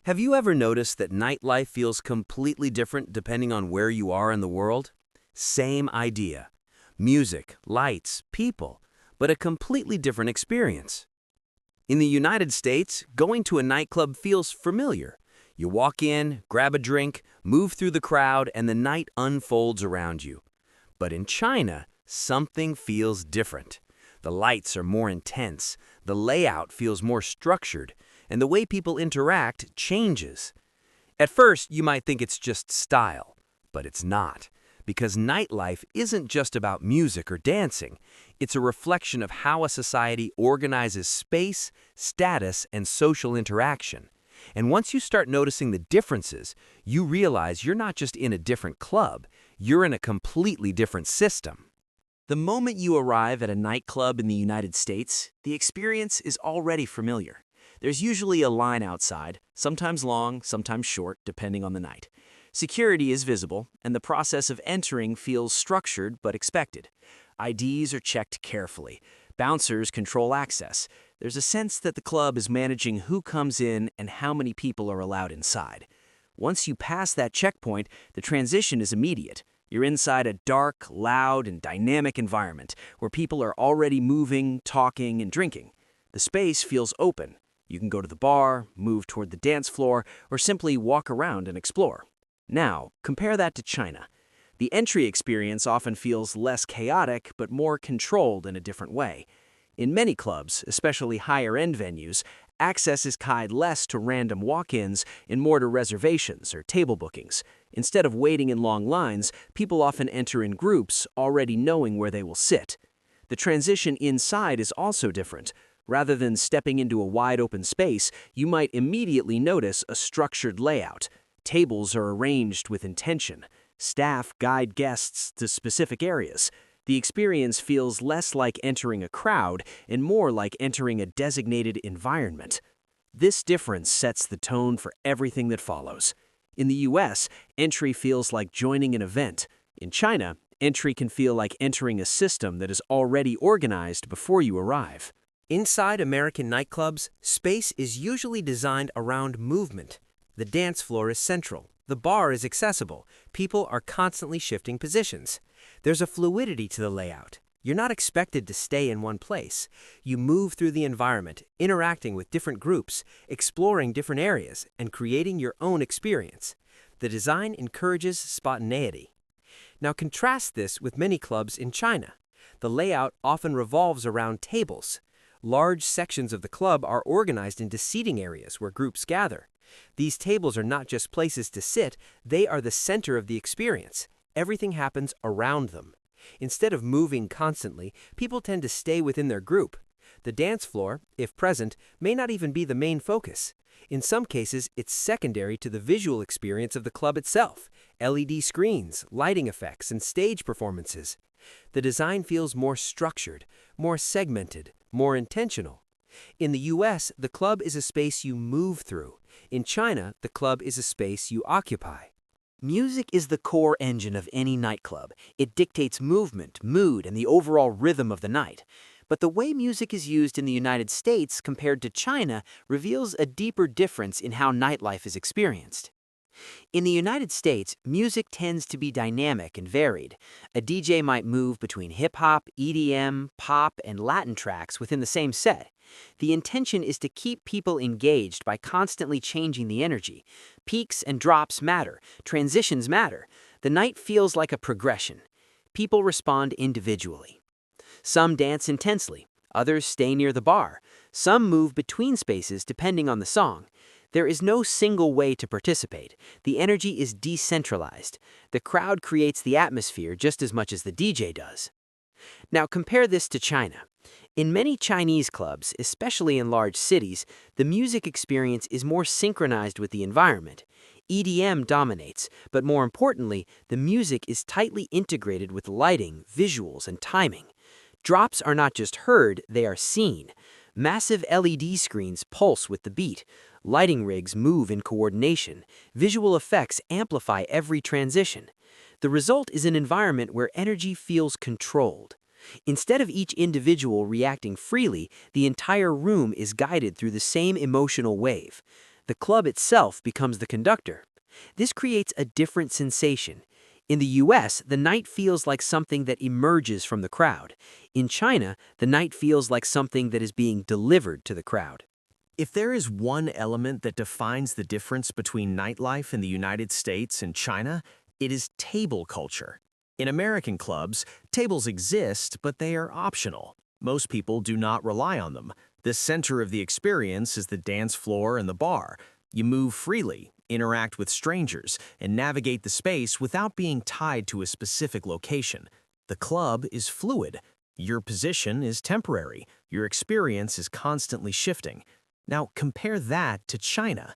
Have you ever noticed that nightlife feels completely different depending on where you are in the world? Same idea. Music, lights, people, but a completely different experience. In the United States, going to a nightclub feels familiar. You walk in, grab a drink, move through the crowd, and the night unfolds around you. But in China, something feels different. The lights are more intense, the layout feels more structured, and the way people interact changes. At first, you might think it's just style, but it's not, because nightlife isn't just about music or dancing. It's a reflection of how a society organizes space, status, and social interaction. And once you start noticing the differences, you realize you're not just in a different club, you're in a completely different system. The moment you arrive at a nightclub in the United States, the experience is already familiar. There's usually a line outside, sometimes long, sometimes short, depending on the night. Security is visible, and the process of entering feels structured but expected. IDs are checked carefully. Bouncers control access. There's a sense that the club is managing who comes in and how many people are allowed inside. Once you pass that checkpoint, the transition is immediate. You're inside a dark, loud, and dynamic environment where people are already moving, talking, and drinking. The space feels open. You can go to the bar, move toward the dance floor, or simply walk around and explore. Now, compare that to China. The entry experience often feels less chaotic, but more controlled in a different way. In many clubs, especially higher-end venues, access is tied less to random walk-ins and more to reservations or table bookings. Instead of waiting in long lines, people often enter in groups, already knowing where they will sit. The transition inside is also different. Rather than stepping into a wide-open space, you might immediately notice a structured layout. Tables are arranged with intention. Staff guide guests to specific areas. The experience feels less like entering a crowd and more like entering a designated environment. This difference sets the tone for everything that follows. In the US, entry feels like joining an event. In China, entry can feel like entering a system that is already organized before you arrive. Inside American nightclubs, space is usually designed around movement. The dance floor is central. The bar is accessible. People are constantly shifting positions. There's a fluidity to the layout. You're not expected to stay in one place. You move through the environment, interacting with different groups, exploring different areas, and creating your own experience. The design encourages spontaneity. Now contrast this with many clubs in China. The layout often revolves around tables. Large sections of the club are organized into seating areas where groups gather. These tables are not just places to sit, they are the center of the experience. Everything happens around them. Instead of moving constantly, people tend to stay within their group. The dance floor, if present, may not even be the main focus. In some cases, it's secondary to the visual experience of the club itself. LED screens, lighting effects, and stage performances. The design feels more structured, more segmented, more intentional. In the US, the club is a space you move through. In China, the club is a space you occupy. Music is the core engine of any nightclub. It dictates movement, mood, and the overall rhythm of the night. But the way music is used in the United States compared to China reveals a deeper difference in how nightlife is experienced. In the United States, music tends to be dynamic and varied. A DJ might move between hip-hop, EDM, pop, and Latin tracks within the same set. The intention is to keep people engaged by constantly changing the energy. Peaks and drops matter. Transitions matter. The night feels like a progression. People respond individually. Some dance intensely. Others stay near the bar. Some move between spaces depending on the song. There is no single way to participate. The energy is decentralized. The crowd creates the atmosphere just as much as the DJ does. Now compare this to China. In many Chinese clubs, especially in large cities, the music experience is more synchronized with the environment. EDM dominates, but more importantly, the music is tightly integrated with lighting, visuals, and timing. Drops are not just heard, they are seen. Massive LED screens pulse with the beat. Lighting rigs move in coordination. Visual effects amplify every transition. The result is an environment where energy feels controlled. Instead of each individual reacting freely, the entire room is guided through the same emotional wave. The club itself becomes the conductor. This creates a different sensation. In the US, the night feels like something that emerges from the crowd. In China, the night feels like something that is being delivered to the crowd. If there is one element that defines the difference between nightlife in the United States and China, it is table culture. In American clubs, tables exist, but they are optional. Most people do not rely on them. The center of the experience is the dance floor and the bar. You move freely, interact with strangers, and navigate the space without being tied to a specific location. The club is fluid. Your position is temporary. Your experience is constantly shifting. Now, compare that to China.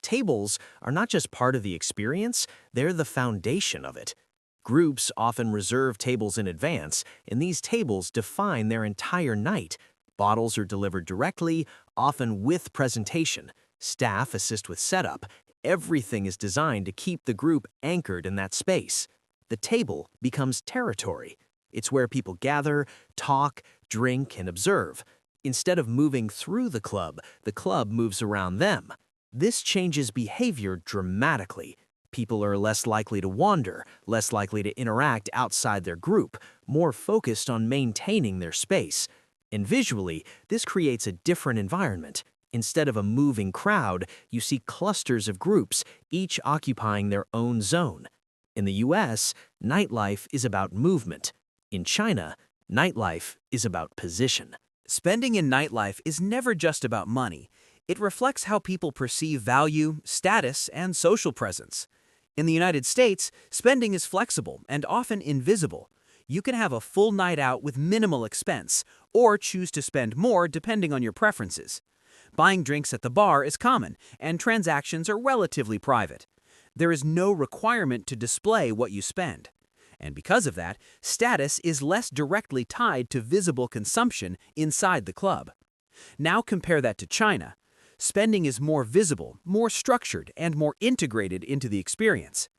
Tables are not just part of the experience, they're the foundation of it. Groups often reserve tables in advance, and these tables define their entire night. Bottles are delivered directly, often with presentation. Staff assist with setup. Everything is designed to keep the group anchored in that space. The table becomes territory. It's where people gather, talk, drink, and observe. Instead of moving through the club moves around them. This changes behavior dramatically. People are less likely to wander, less likely to interact outside their group, more focused on maintaining their space. And visually, this creates a different environment. Instead of a moving crowd, you see clusters of groups, each occupying their own zone. In the US, nightlife is about movement. In China, nightlife is about position. Spending in nightlife is never just about money. It reflects how people perceive value, status, and social presence. In the United States, spending is flexible and often invisible. You can have a full night out with minimal expense, or choose to spend more depending on your preferences. Buying drinks at the bar is common, and transactions are relatively private. There is no requirement to display what you spend. And because of that, status is less directly tied to visible consumption inside the club. Now compare that to China. Spending is more visible, more structured, and more integrated into the experience.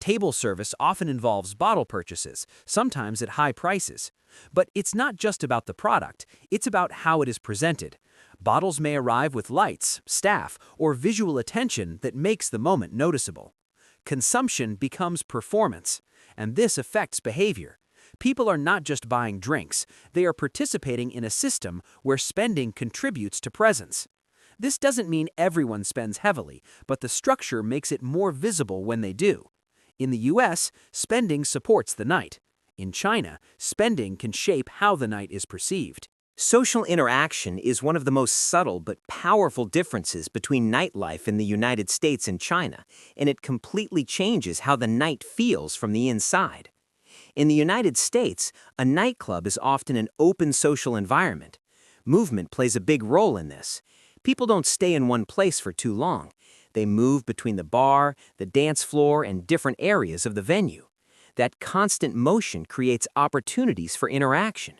Table service often involves bottle purchases, sometimes at high prices. But it's not just about the product, it's about how it is presented. Bottles may arrive with lights, staff, or visual attention that makes the moment noticeable. Consumption becomes performance, and this affects behavior. People are not just buying drinks, they are participating in a system where spending contributes to presence. This doesn't mean everyone spends heavily, but the structure makes it more visible when they do. In the US, spending supports the night. In China, spending can shape how the night is perceived. Social interaction is one of the most subtle but powerful differences between nightlife in the United States and China, and it completely changes how the night feels from the inside. In the United States, a nightclub is often an open social environment. Movement plays a big role in this. People don't stay in one place for too long. They move between the bar, the dance floor, and different areas of the venue. That constant motion creates opportunities for interaction.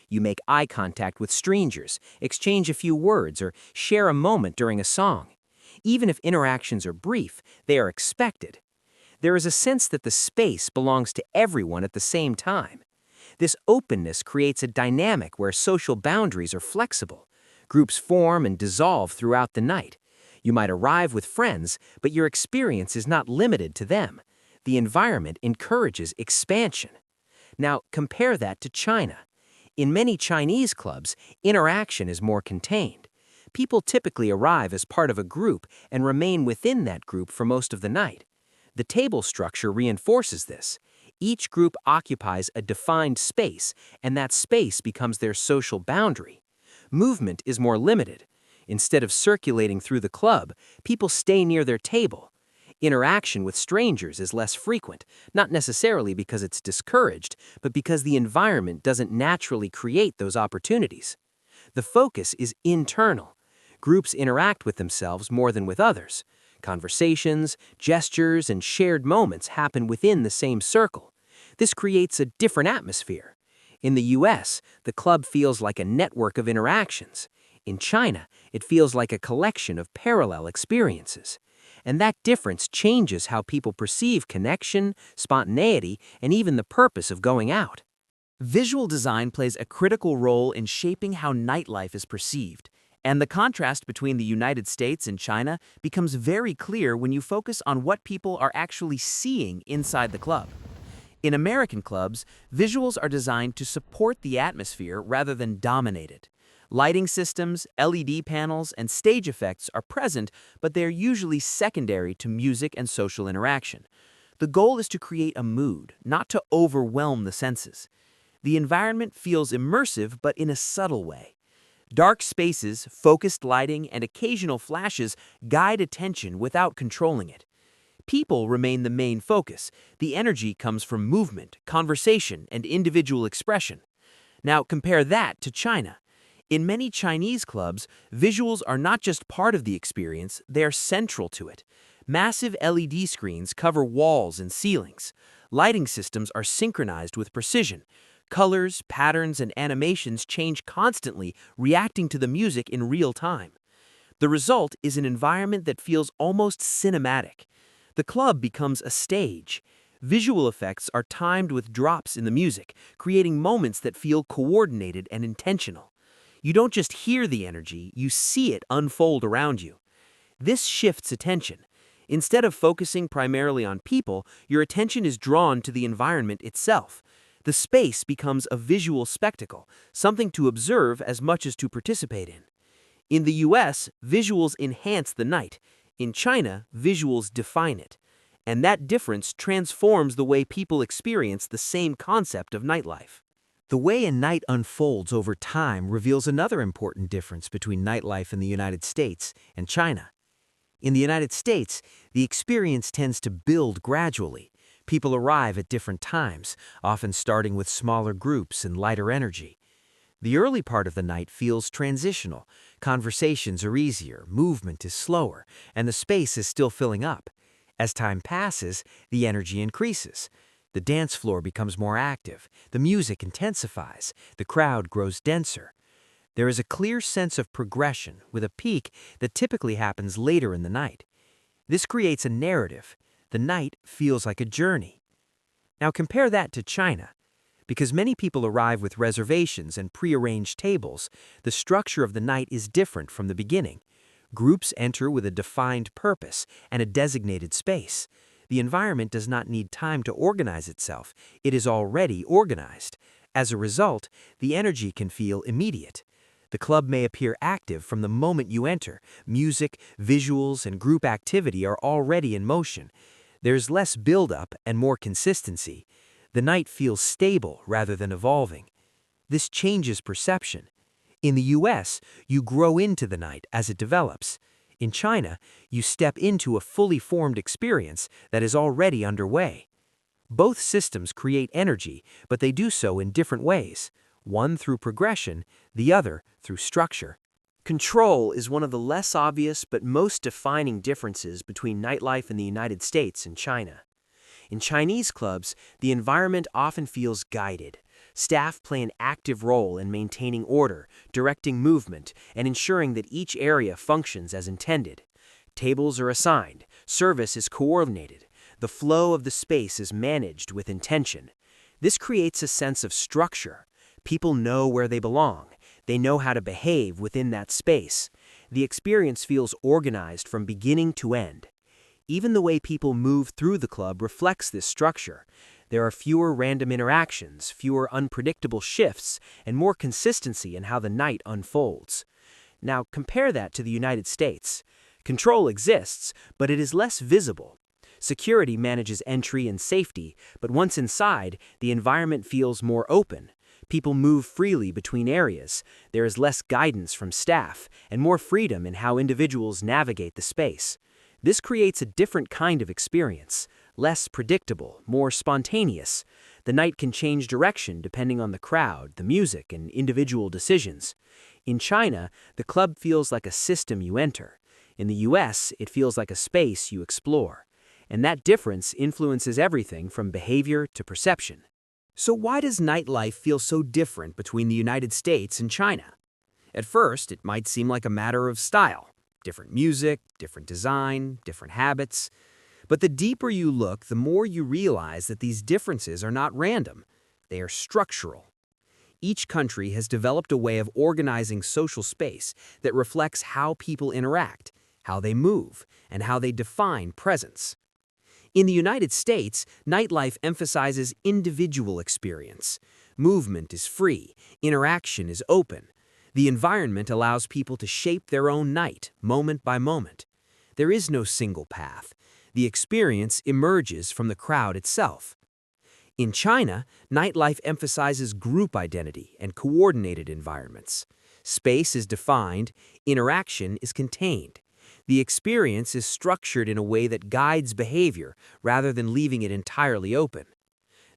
You make eye contact with strangers, exchange a few words, or share a moment during a song. Even if interactions are brief, they are expected. There is a sense that the space belongs to everyone at the same time. This openness creates a dynamic where social boundaries are flexible. Groups form and dissolve throughout the night. You might arrive with friends, but your experience is not limited to them. The environment encourages expansion. Now, compare that to China. In many Chinese clubs, interaction is more contained. People typically arrive as part of a group and remain within that group for most of the night. The table structure reinforces this. Each group occupies a defined space, and that space becomes their social boundary. Movement is more limited. Instead of circulating through the club, people stay near their table. Interaction with strangers is less frequent, not necessarily because it's discouraged, but because the environment doesn't naturally create those opportunities. The focus is internal. Groups interact with themselves more than with others. Conversations, gestures, and shared moments happen within the same circle. This creates a different atmosphere. In the US, the club feels like a network of interactions. In China, it feels like a collection of parallel experiences. And that difference changes how people perceive connection, spontaneity, and even the purpose of going out. Visual design plays a critical role in shaping how nightlife is perceived. And the contrast between the United States and China becomes very clear when you focus on what people are actually seeing inside the club. In American clubs, visuals are designed to support the atmosphere rather than dominate it. Lighting systems, LED panels, and stage effects are present, but they are usually secondary to music and social interaction. The goal is to create a mood, not to overwhelm the senses. The environment feels immersive, but in a subtle way. Dark spaces, focused lighting, and occasional flashes guide attention without controlling it. People remain the main focus. The energy comes from movement, conversation, and individual expression. Now compare that to China. In many Chinese clubs, visuals are not just part of the experience, they are central to it. Massive LED screens cover walls and ceilings. Lighting systems are synchronized with precision. Colors, patterns, and animations change constantly, reacting to the music in real time. The result is an environment that feels almost cinematic. The club becomes a stage. Visual effects are timed with drops in the music, creating moments that feel coordinated and intentional. You don't just hear the energy, you see it unfold around you. This shifts attention. Instead of focusing primarily on people, your attention is drawn to the environment itself. The space becomes a visual spectacle, something to observe as much as to participate in. In the US, visuals enhance the night. In China, visuals define it. And that difference transforms the way people experience the same concept of nightlife. The way a night unfolds over time reveals another important difference between nightlife in the United States and China. In the United States, the experience tends to build gradually. People arrive at different times, often starting with smaller groups and lighter energy. The early part of the night feels transitional. Conversations are easier, movement is slower, and the space is still filling up. As time passes, the energy increases. The dance floor becomes more active, the music intensifies, the crowd grows denser. There is a clear sense of progression, with a peak that typically happens later in the night. This creates a narrative. The night feels like a journey. Now compare that to China. Because many people arrive with reservations and prearranged tables, the structure of the night is different from the beginning. Groups enter with a defined purpose and a designated space. The environment does not need time to organize itself. It is already organized. As a result, the energy can feel immediate. The club may appear active from the moment you enter. Music, visuals, and group activity are already in motion. There's less build-up and more consistency. The night feels stable rather than evolving. This changes perception. In the US, you grow into the night as it develops. In China, you step into a fully formed experience that is already underway. Both systems create energy, but they do so in different ways, one through progression, the other through structure. Control is one of the less obvious but most defining differences between nightlife in the United States and China. In Chinese clubs, the environment often feels guided. Staff play an active role in maintaining order, directing movement, and ensuring that each area functions as intended. Tables are assigned, service is coordinated, the flow of the space is managed with intention. This creates a sense of structure. People know where they belong. They know how to behave within that space. The experience feels organized from beginning to end. Even the way people move through the club reflects this structure. There are fewer random interactions, fewer unpredictable shifts, and more consistency in how the night unfolds. Now compare that to the United States. Control exists, but it is less visible. Security manages entry and safety, but once inside, the environment feels more open. People move freely between areas. There is less guidance from staff, and more freedom in how individuals navigate the space. This creates a different kind of experience, less predictable, more spontaneous. The night can change direction depending on the crowd, the music, and individual decisions. In China, the club feels like a system you enter. In the US, it feels like a space you explore. And that difference influences everything from behavior to perception. So why does nightlife feel so different between the United States and China? At first, it might seem like a matter of style. Different music, different design, different habits. But the deeper you look, the more you realize that these differences are not random. They are structural. each country has developed a way of organizing social space that reflects how people interact, how they move, and how they define presence. In the United States, nightlife emphasizes individual experience. Movement is free, interaction is open. The environment allows people to shape their own night, moment by moment. There is no single path. The experience emerges from the crowd itself. In China, nightlife emphasizes group identity and coordinated environments. Space is defined, interaction is contained. The experience is structured in a way that guides behavior rather than leaving it entirely open.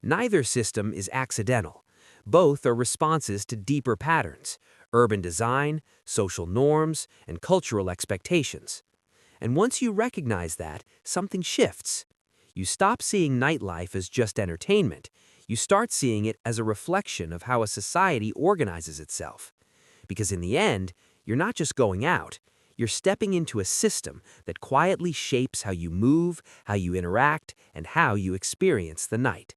Neither system is accidental. Both are responses to deeper patterns, urban design, social norms, and cultural expectations. And once you recognize that, something shifts. You stop seeing nightlife as just entertainment. You start seeing it as a reflection of how a society organizes itself. Because in the end, you're not just going out, you're stepping into a system that quietly shapes how you move, how you interact, and how you experience the night.